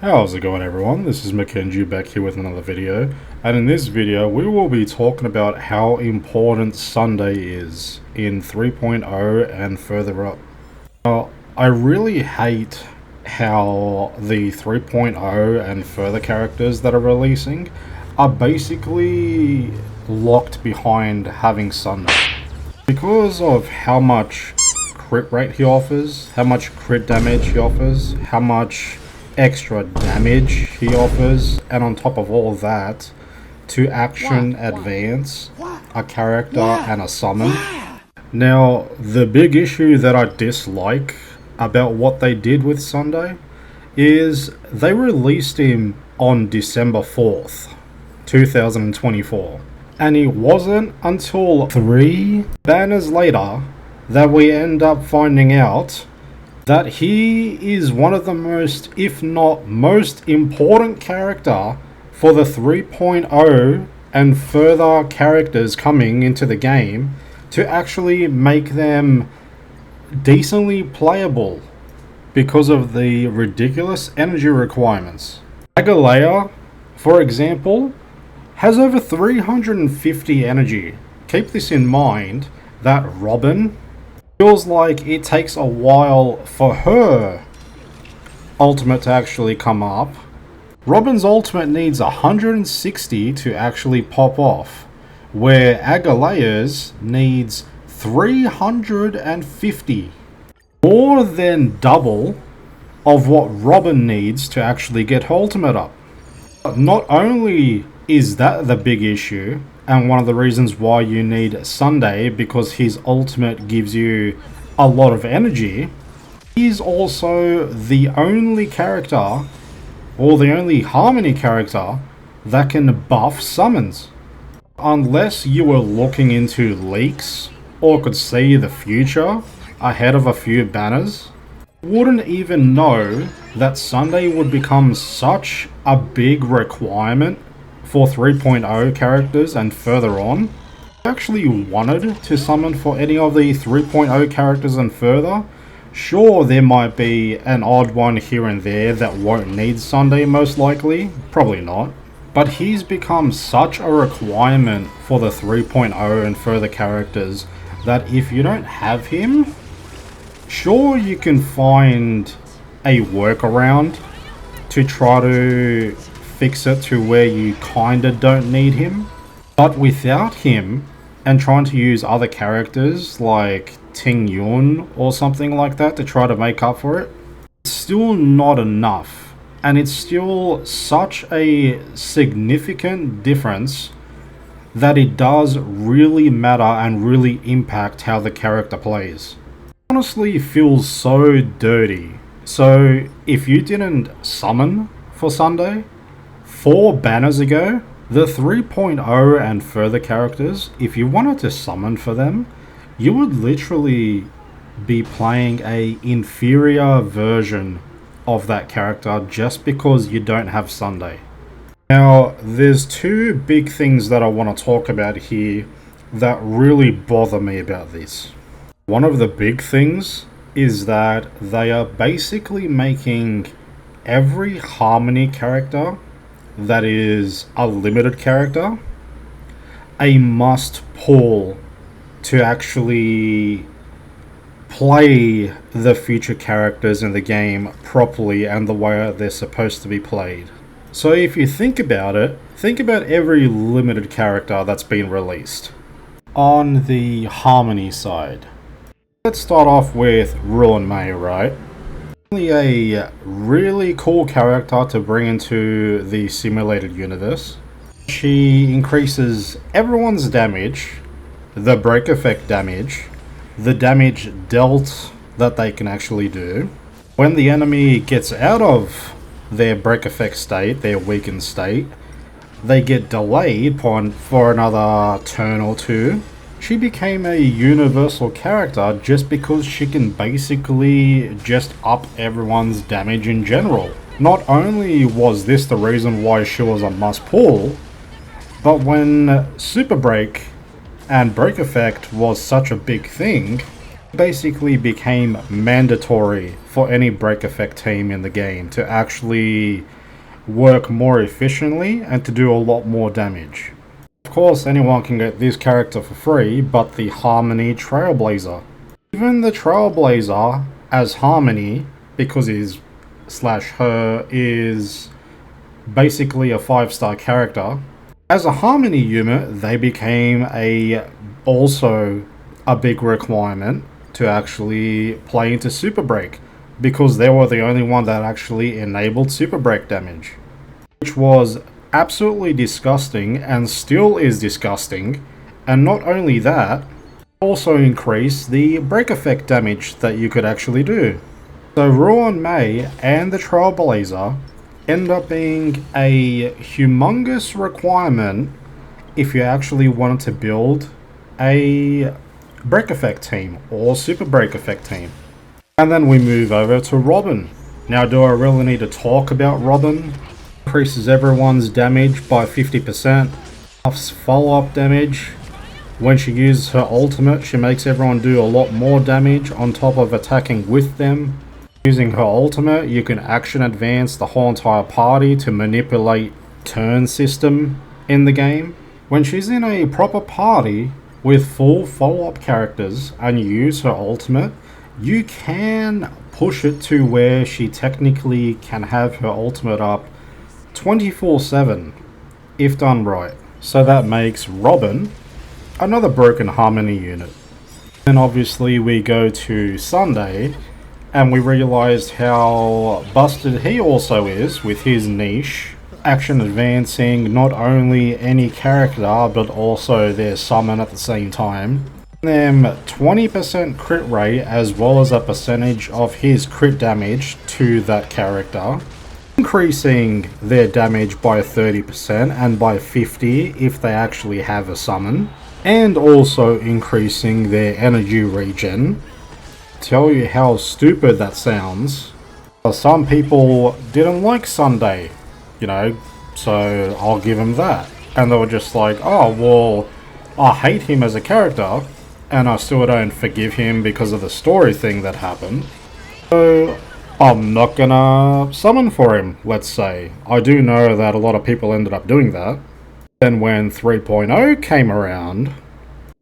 How's it going, everyone? This is Mackenzie back here with another video, and in this video we will be talking about how important Sunday is in 3.0 and further up. Now, I really hate how the 3.0 and further characters that are releasing are basically locked behind having Sunday. Because of how much crit rate he offers, how much crit damage he offers, how much extra damage he offers, and on top of all that, to action advance a character and a summon. Now, the big issue that I dislike about what they did with Sunday is they released him on December 4th, 2024. And it wasn't until 3 banners later that we end up finding out that he is one of the most, if not most important character for the 3.0 and further characters coming into the game to actually make them decently playable because of the ridiculous energy requirements. Aglaea, for example, has over 350 energy. Keep this in mind that Robin feels like it takes a while for her ultimate to actually come up. Robin's ultimate needs 160 to actually pop off, where Aglaea's needs 350. More than double of what Robin needs to actually get her ultimate up. Not only is that the big issue, and one of the reasons why you need Sunday, because his ultimate gives you a lot of energy, he's also the only character, or the only Harmony character, that can buff summons. Unless you were looking into leaks, or could see the future ahead of a few banners, wouldn't even know that Sunday would become such a big requirement for 3.0 characters and further on. If you actually wanted to summon for any of the 3.0 characters and further, sure, there might be an odd one here and there that won't need Sunday, most likely, probably not. But he's become such a requirement for the 3.0 and further characters that if you don't have him, sure, you can find a workaround to try to fix it to where you kinda don't need him. But without him, and trying to use other characters like Ting Yun or something like that to try to make up for it, it's still not enough. And it's still such a significant difference that it does really matter and really impact how the character plays. It honestly feels so dirty. So if you didn't summon for Sunday 4 banners ago, the 3.0 and further characters, if you wanted to summon for them, you would literally be playing a inferior version of that character just because you don't have Sunday. Now, there's 2 big things that I want to talk about here that really bother me about this. One of the big things is that they are basically making every Harmony character that is a limited character a must pull to actually play the future characters in the game properly and the way they're supposed to be played. So if you think about it, think about every limited character that's been released. On the Harmony side, let's start off with Ruin May, right? A really cool character to bring into the simulated universe. She increases everyone's damage, the break effect damage, the damage dealt that they can actually do. When the enemy gets out of their break effect state, their weakened state, they get delayed for another turn or 2. She became a universal character just because she can basically just up everyone's damage in general. Not only was this the reason why she was a must pull, but when Super Break and Break Effect was such a big thing, Basically became mandatory for any break effect team in the game to actually work more efficiently and to do a lot more damage. Of course, anyone can get this character for free, but the Harmony Trailblazer. Even the Trailblazer as Harmony, because his slash her is basically a 5-star character, as a Harmony unit, they became also a big requirement to actually play into Super Break, because they were the only one that actually enabled Super Break damage, which was absolutely disgusting and still is disgusting. And not only that, also increased the break effect damage that you could actually do. So Ruan Mei and the Trailblazer end up being a humongous requirement if you actually wanted to build a break effect team or super break effect team. And then we move over to Robin. Now, do I really need to talk about Robin? Increases everyone's damage by 50%, buffs follow-up damage. When she uses her ultimate, she makes everyone do a lot more damage on top of attacking with them. Using her ultimate, you can action advance the whole entire party to manipulate turn system in the game. When she's in a proper party with full follow-up characters and you use her ultimate, you can push it to where she technically can have her ultimate up 24/7 if done right. So that makes Robin another broken Harmony unit. Then obviously we go to Sunday and we realized how busted he also is with his niche. Action advancing not only any character but also their summon at the same time. Them 20% crit rate as well as a percentage of his crit damage to that character. Increasing their damage by 30% and by 50% if they actually have a summon. And also increasing their energy regen. Tell you how stupid that sounds. Some people didn't like Sunday, so I'll give them that. And they were just like, oh, well, I hate him as a character, and I still don't forgive him because of the story thing that happened. So I'm not gonna summon for him, let's say. I do know that a lot of people ended up doing that. Then when 3.0 came around,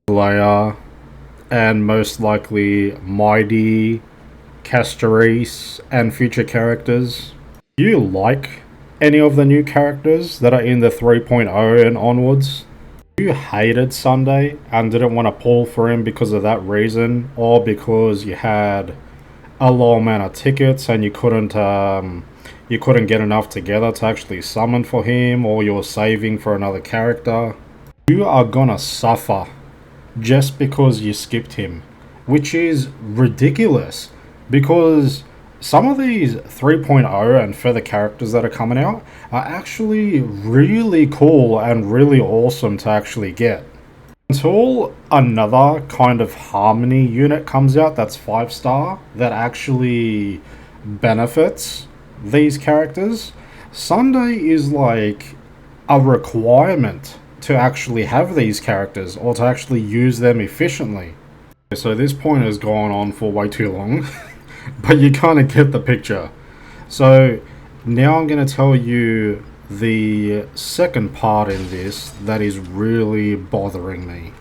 aglaea, and most likely mydei, castorice, and future characters. Do you like any of the new characters that are in the 3.0 and onwards? You hated Sunday and didn't want to pull for him because of that reason, or because you had a low amount of tickets and you couldn't get enough together to actually summon for him, or you're saving for another character? You are gonna suffer just because you skipped him, which is ridiculous, because some of these 3.0 and further characters that are coming out are actually really cool and really awesome to actually get. Until another kind of Harmony unit comes out that's 5-star that actually benefits these characters, Sunday is like a requirement to actually have these characters or to actually use them efficiently. So this point has gone on for way too long, but you kind of get the picture. So now I'm going to tell you the second part in this that is really bothering me.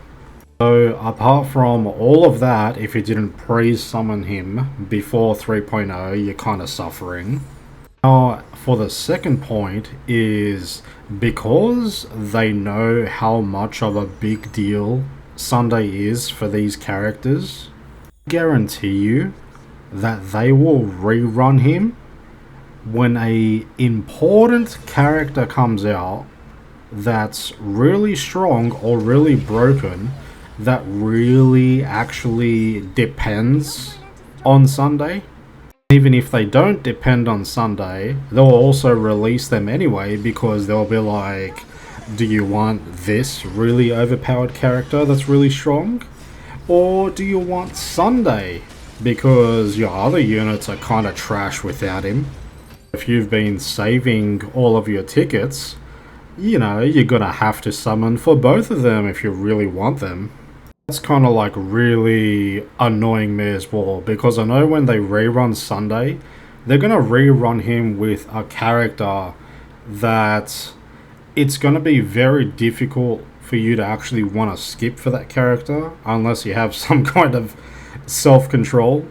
So apart from all of that, if you didn't pre-summon him before 3.0, you're kind of suffering. Now, for the second point is because they know how much of a big deal Sunday is for these characters, I guarantee you that they will rerun him when a important character comes out that's really strong or really broken, that really actually depends on Sunday. Even if they don't depend on Sunday, they'll also release them anyway, because they'll be like, do you want this really overpowered character that's really strong? Or do you want Sunday because your other units are kind of trash without him? If you've been saving all of your tickets, you're gonna have to summon for both of them if you really want them. That's kind of like really annoying me as well, because I know when they rerun Sunday, they're going to rerun him with a character that it's going to be very difficult for you to actually want to skip for that character unless you have some kind of self-control.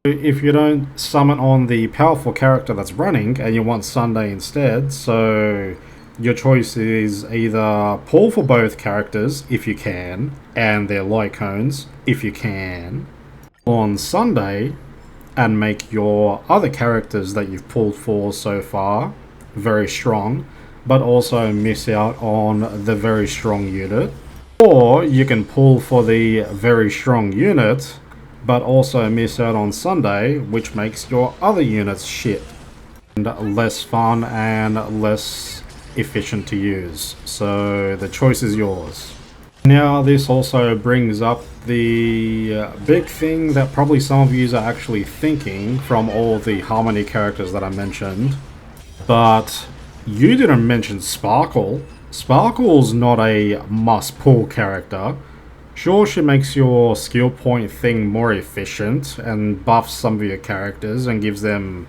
If you don't summon on the powerful character that's running and you want Sunday instead, so your choice is either pull for both characters if you can, and their light cones if you can, on Sunday, and make your other characters that you've pulled for so far very strong, but also miss out on the very strong unit. Or you can pull for the very strong unit, but also miss out on Sunday, which makes your other units shit and less fun and less efficient to use. So the choice is yours. Now this also brings up the big thing that probably some of you are actually thinking from all the Harmony characters that I mentioned, but you didn't mention Sparkle. Sparkle's not a must-pull character. Sure, she makes your skill point thing more efficient and buffs some of your characters and gives them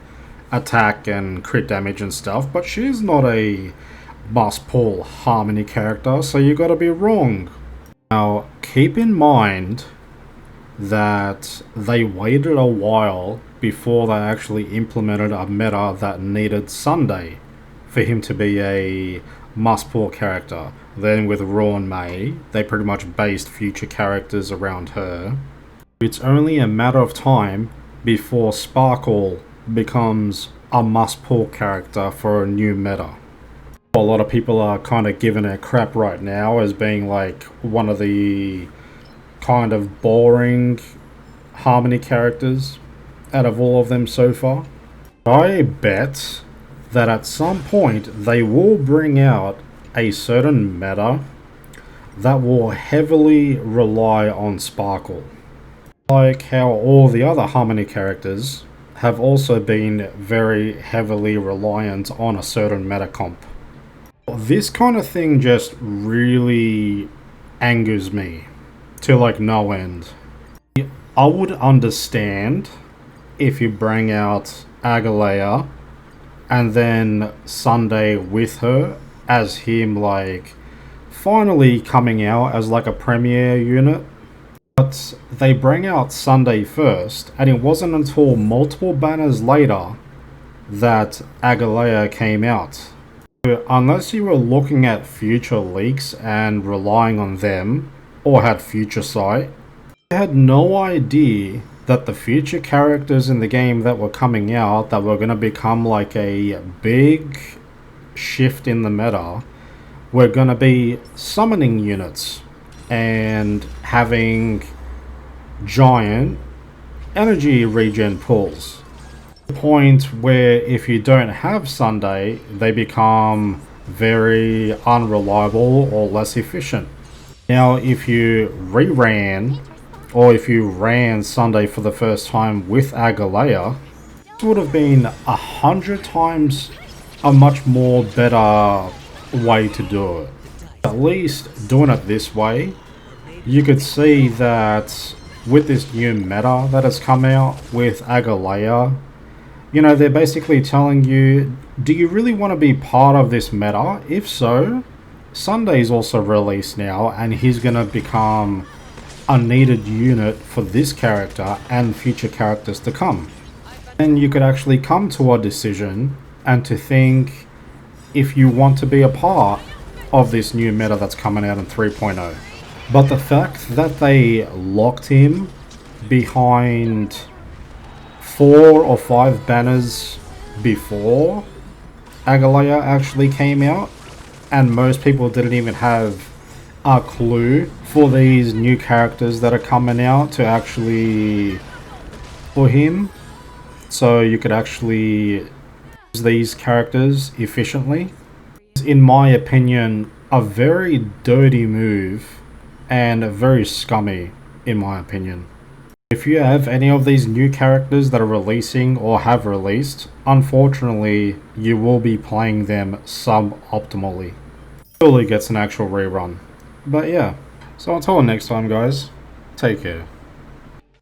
attack and crit damage and stuff, but she's not a must-pull Harmony character, so you gotta be wrong. Now, keep in mind that they waited a while before they actually implemented a meta that needed Sunday for him to be a must-pull character. Then with Raw and May, they pretty much based future characters around her. It's only a matter of time before Sparkle becomes a must-pull character for a new meta. A lot of people are kind of giving it crap right now as being like one of the kind of boring Harmony characters out of all of them so far. I bet that at some point they will bring out a certain meta that will heavily rely on Sparkle. Like how all the other Harmony characters have also been very heavily reliant on a certain meta comp. This kind of thing just really angers me to like no end. I would understand if you bring out Aglaea and then Sunday with her as him like finally coming out as like a premier unit. But they bring out Sunday first, and it wasn't until multiple banners later that Aglaea came out. Unless you were looking at future leaks and relying on them, or had future sight, I had no idea that the future characters in the game that were coming out that were going to become like a big shift in the meta were going to be summoning units and having giant energy regen pools. The point where if you don't have Sunday, they become very unreliable or less efficient. Now, if you re-ran, or if you ran Sunday for the first time with Aglaea, this would have been 100 times a much more better way to do it. At least doing it this way, you could see that with this new meta that has come out with Aglaea, you know, they're basically telling you, do you really want to be part of this meta? If so, Sunday's also released now, and he's going to become a needed unit for this character and future characters to come. And you could actually come to a decision and to think if you want to be a part of this new meta that's coming out in 3.0. But the fact that they locked him behind 4 or 5 banners before Aglaea actually came out, and most people didn't even have a clue for these new characters that are coming out to actually for him, so you could actually use these characters efficiently. In my opinion, a very dirty move and very scummy, in my opinion. If you have any of these new characters that are releasing or have released, unfortunately, you will be playing them suboptimally. Surely gets an actual rerun. But yeah, so until next time, guys. Take care.